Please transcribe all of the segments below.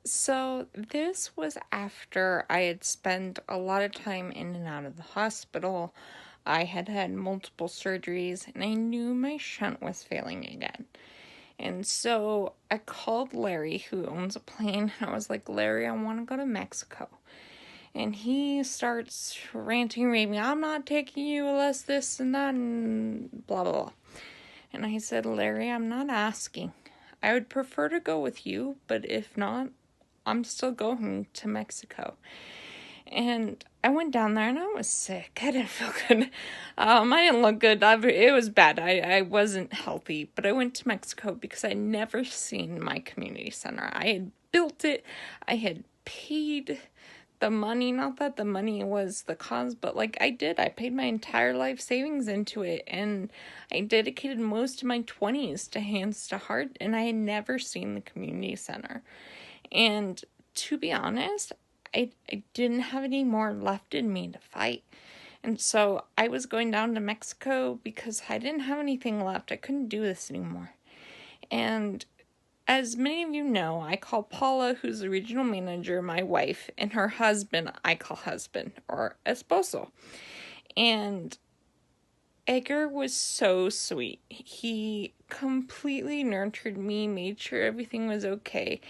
So this was after I had spent a lot of time in and out of the hospital. I had had multiple surgeries and I knew my shunt was failing again. And so I called Larry, who owns a plane, and I was like, Larry, I want to go to Mexico. And he starts ranting, raving, I'm not taking you unless this and that and blah, blah, blah. And I said, Larry, I'm not asking. I would prefer to go with you, but if not, I'm still going to Mexico. And I went down there and I was sick. I didn't feel good. I didn't look good. It was bad. I wasn't healthy. But I went to Mexico because I'd never seen my community center. I had built it. I had paid the money. Not that the money was the cause, but like I did. I paid my entire life savings into it. And I dedicated most of my 20s to Hands to Heart. And I had never seen the community center. And to be honest, I didn't have any more left in me to fight. And so I was going down to Mexico because I didn't have anything left. I couldn't do this anymore. And as many of you know, I call Paula, who's the regional manager, my wife, and her husband, I call husband, or esposo. And Edgar was so sweet. He completely nurtured me, made sure everything was okay.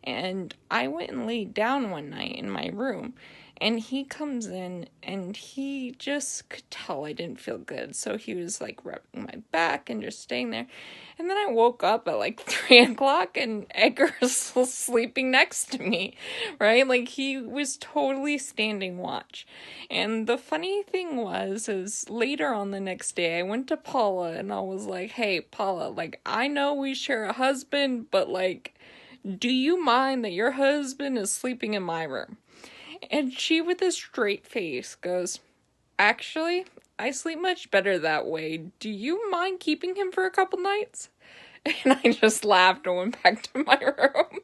And I went and laid down one night in my room. And he comes in and he just could tell I didn't feel good. So he was like rubbing my back and just staying there. And then I woke up at like 3 o'clock and Edgar was still sleeping next to me, right? Like he was totally standing watch. And the funny thing is later on the next day, I went to Paula and I was like, hey, Paula, like I know we share a husband, but like, do you mind that your husband is sleeping in my room? And she, with a straight face, goes, actually, I sleep much better that way. Do you mind keeping him for a couple nights? And I just laughed and went back to my room.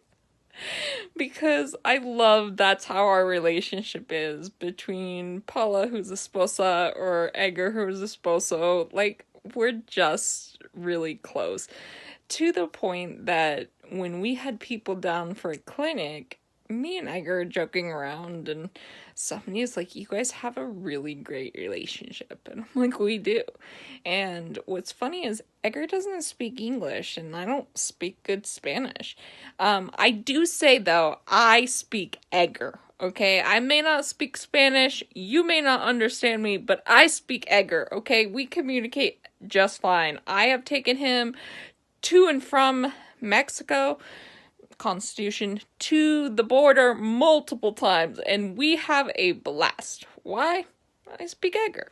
Because I love that's how our relationship is between Paula, who's a sposa, or Edgar, who's a sposo. Like, we're just really close. To the point that when we had people down for a clinic, me and Edgar are joking around, and somebody's like, you guys have a really great relationship. And I'm like, we do. And what's funny is Edgar doesn't speak English, and I don't speak good Spanish. I do say, though, I speak Edgar. Okay, I may not speak Spanish, you may not understand me, but I speak Edgar, okay? We communicate just fine. I have taken him to and from Mexico, Constitution, to the border multiple times, and we have a blast. Why? I speak Edgar.